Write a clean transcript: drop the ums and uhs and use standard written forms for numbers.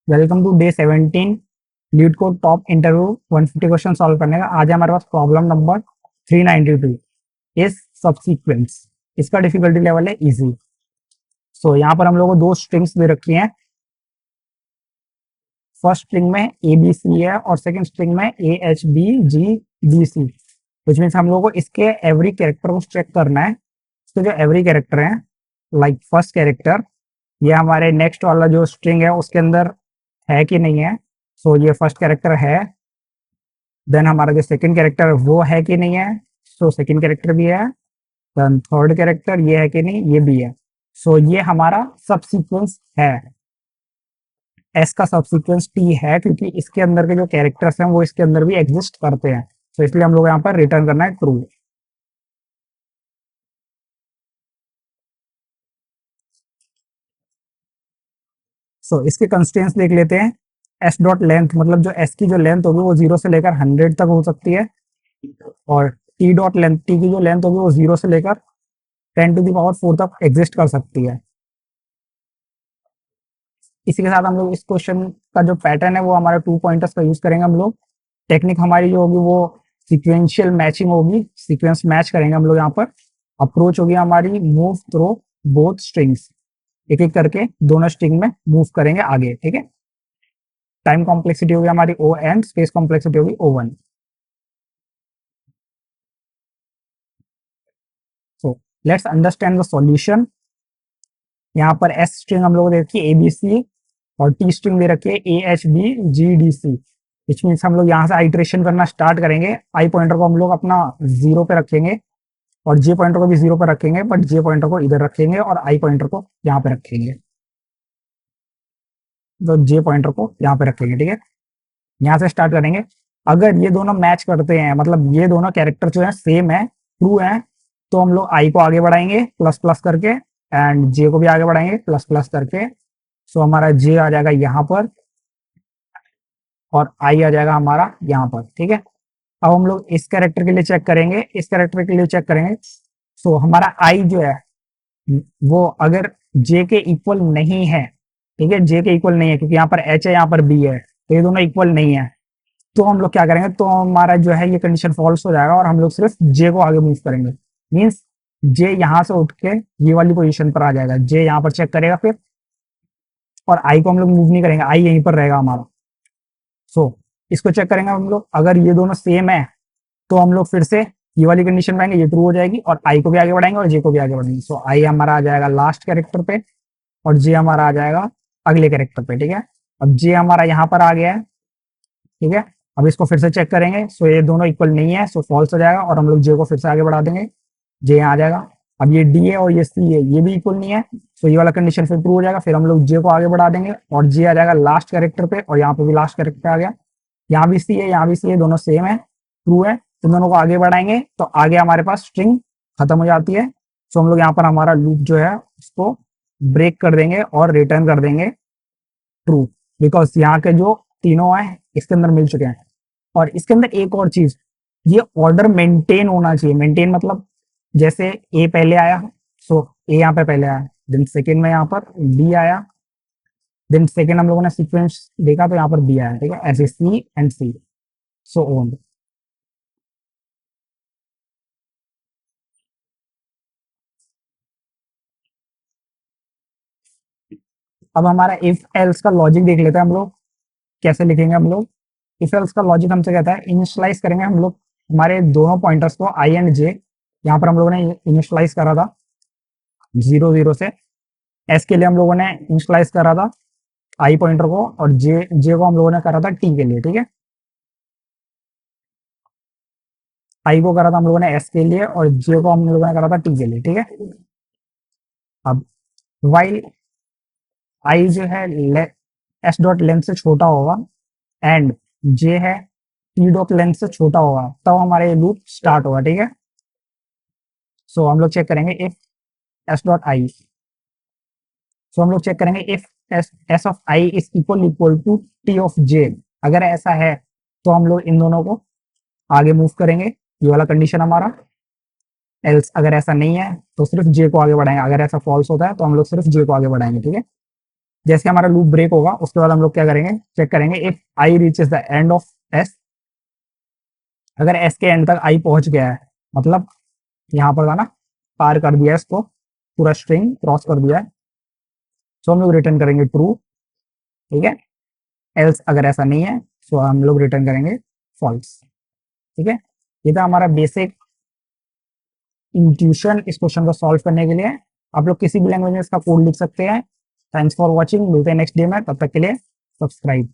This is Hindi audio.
Welcome to day 17 LeetCode top interview 150 question solve करने का। आज है हमारे पास प्रॉब्लम नंबर 392 इस सबसीक्वेंस। इसका डिफिकल्टी लेवल है इजी। सो यहाँ पर हम लोगों को दो स्ट्रिंग्स दे रखी हैं। फर्स्ट स्ट्रिंग में ए बी सी है और सेकंड स्ट्रिंग में A H B G D C, which means हम लोगों को इसके एवरी कैरेक्टर को चेक करना है। इसके जो एवरी कैरेक्टर है, लाइक फर्स्ट कैरेक्टर, ये हमारे नेक्स्ट वाला जो स्ट्रिंग है उसके अंदर है कि नहीं है। सो ये फर्स्ट कैरेक्टर है। देन हमारा जो सेकंड कैरेक्टर है वो है कि नहीं है। सो सेकंड कैरेक्टर भी है। देन थर्ड कैरेक्टर ये है कि नहीं, ये भी है। सो ये हमारा सब सीक्वेंस है। एस का सब सीक्वेंस टी है क्योंकि इसके अंदर के जो कैरेक्टर्स हैं वो इसके अंदर भी एग्जिस्ट करते हैं। तो इसलिए हम लोग यहाँ पर रिटर्न करना है ट्रू। सो इसके कंस्ट्रेंट्स देख लेते हैं। एस डॉट लेंथ, मतलब जो एस की जो लेंथ होगी वो 0 से लेकर 100 तक हो सकती है, और टी डॉट लेंथ, टी की जो लेंथ होगी वो 0 से लेकर 10⁴ तक एग्जिस्ट कर सकती है। इसी के साथ हम लोग इस क्वेश्चन का जो पैटर्न है वो हमारे 2 पॉइंटर्स का यूज करेंगे हम लोग। टेक्निक हमारी जो होगी वो सीक्वेंशियल मैचिंग होगी, सीक्वेंस मैच करेंगे हम लोग यहाँ पर। अप्रोच होगी हमारी मूव थ्रू बोथ स्ट्रिंग्स, एक एक करके दोनों स्ट्रिंग में मूव करेंगे आगे, ठीक है। टाइम कॉम्प्लेक्सिटी होगी हमारी ओ एन, स्पेस कॉम्प्लेक्सिटी होगी O one. So let's understand the solution. यहाँ पर एस स्ट्रिंग हम लोग दे रखी है ए बी सी, और टी स्ट्रिंग दे रखी है A H B G D C, which means हम लोग यहाँ से आइट्रेशन करना स्टार्ट करेंगे। आई पॉइंटर को हम लोग अपना 0 पे रखेंगे और जे पॉइंटर को भी 0 पे रखेंगे, बट जे पॉइंटर को इधर रखेंगे और आई पॉइंटर को यहाँ पे रखेंगे। तो जे पॉइंटर को यहाँ पे रखेंगे, ठीक है। यहाँ से स्टार्ट करेंगे। अगर ये दोनों मैच करते हैं, मतलब ये दोनों कैरेक्टर जो है सेम है, ट्रू है, तो हम लोग आई को आगे बढ़ाएंगे प्लस प्लस करके, एंड जे को भी आगे बढ़ाएंगे प्लस प्लस करके। सो हमारा जे आ जाएगा यहाँ पर और आई आ जाएगा हमारा यहाँ पर, ठीक है। अब हम लोग इस कैरेक्टर के लिए चेक करेंगे, इस कैरेक्टर के लिए चेक करेंगे। सो हमारा आई जो है वो अगर जे के इक्वल नहीं है, ठीक है, जे के इक्वल नहीं है क्योंकि यहाँ पर एच है यहाँ पर बी है, तो ये दोनों इक्वल नहीं है, तो हम लोग क्या करेंगे, तो हमारा जो है ये कंडीशन फॉल्स हो जाएगा और हम लोग सिर्फ जे को आगे मूव करेंगे। मीन्स जे यहाँ से उठ के ये वाली पोजीशन पर आ जाएगा, जे यहाँ पर चेक करेगा फिर, और आई को हम लोग मूव नहीं करेंगे, आई यहीं पर रहेगा हमारा। सो इसको चेक करेंगे हम लोग। अगर ये दोनों सेम है तो हम लोग फिर से ये वाली कंडीशन पाएंगे, ये ट्रू हो जाएगी, और आई को भी आगे बढ़ाएंगे और जे को भी आगे बढ़ाएंगे। सो आई हमारा आ जाएगा लास्ट कैरेक्टर पे और जे हमारा आ जाएगा अगले कैरेक्टर पे, ठीक है। अब जे हमारा यहाँ पर आ गया है, ठीक है। अब इसको फिर से चेक करेंगे। सो ये दोनों इक्वल नहीं है, सो फॉल्स हो जाएगा और हम लोग जे को फिर से आगे बढ़ा देंगे, जे यहाँ आ जाएगा। अब ये डी है और ये सी है, ये भी इक्वल नहीं है, सो ये वाला कंडीशन फिर ट्रू हो जाएगा। फिर हम लोग जे को आगे बढ़ा देंगे और जे आ जाएगा लास्ट कैरेक्टर पे, और यहाँ पे भी लास्ट कैरेक्टर आ गया। यहाँ भी सी है, यहाँ भी सी है, दोनों सेम है, ट्रू है, तो दोनों को आगे बढ़ाएंगे तो आगे हमारे पास स्ट्रिंग खत्म हो जाती है। सो हम लोग यहाँ पर हमारा लूप जो है उसको ब्रेक कर देंगे और रिटर्न कर देंगे ट्रू, बिकॉज यहाँ के जो तीनों है इसके अंदर मिल चुके हैं। और इसके अंदर एक और चीज, ये ऑर्डर मेंटेन होना चाहिए। मेंटेन मतलब जैसे ए पहले आया, सो ए यहाँ पे पहले आया, देन सेकेंड में यहाँ पर बी आया, देन सेकेंड हम लोगों ने सीक्वेंस देखा तो यहाँ पर बी आया, ठीक है, ऐसे सी एंड सी, सो ऑन। अब हमारा इफ एल्स का लॉजिक देख लेते हैं हम लोग, कैसे लिखेंगे हम लोग। इफ एल्स का लॉजिक हमसे कहता है इनिशियलाइज करेंगे हम लोग हमारे दोनों पॉइंटर्स को आई एंड जे। यहाँ पर हम लोगों ने इनिशियलाइज करा था 0 0 से। एस के लिए हम लोगों ने इनिशियलाइज करा था आई पॉइंटर को, और जे जे को हम लोगों ने करा था टी के लिए, ठीक है। आई को करा था हम लोगों ने एस के लिए और जे को हम लोगों ने करा था टी के लिए, ठीक है। अब वाइल आई जो है एस डॉट लेंथ से छोटा होगा एंड जे है टी डॉट लेंथ से छोटा होगा, तब हमारा ये लूप स्टार्ट होगा, ठीक है। सो हम लोग चेक करेंगे if S dot I. So हम लोग चेक करेंगे if S of I is equal equal to T of J. अगर ऐसा है तो हम लोग इन दोनों को आगे मूव करेंगे, ये वाला कंडीशन हमारा। एल्स अगर ऐसा नहीं है तो सिर्फ जे को आगे बढ़ाएंगे, अगर ऐसा फॉल्स होता है तो हम लोग सिर्फ जे को आगे बढ़ाएंगे, ठीक है। जैसे हमारा लूप ब्रेक होगा उसके बाद हम लोग क्या करेंगे, चेक करेंगे if I reaches the end of S. अगर एस के एंड तक आई पहुंच गया है, मतलब यहाँ पर था ना, पार कर दिया है इसको, पूरा स्ट्रिंग क्रॉस कर दिया है, सो हम लोग रिटर्न करेंगे ट्रू। ठीक है, एल्स अगर ऐसा नहीं है सो हम लोग रिटर्न करेंगे फॉल्स। ठीक है, ये था हमारा बेसिक इंट्यूशन इस क्वेश्चन को सॉल्व करने के लिए। आप लोग किसी भी लैंग्वेज में इसका कोड लिख सकते हैं। थैंक्स फॉर वॉचिंग, मिलते हैं नेक्स्ट डे में, तब तक के लिए सब्सक्राइब।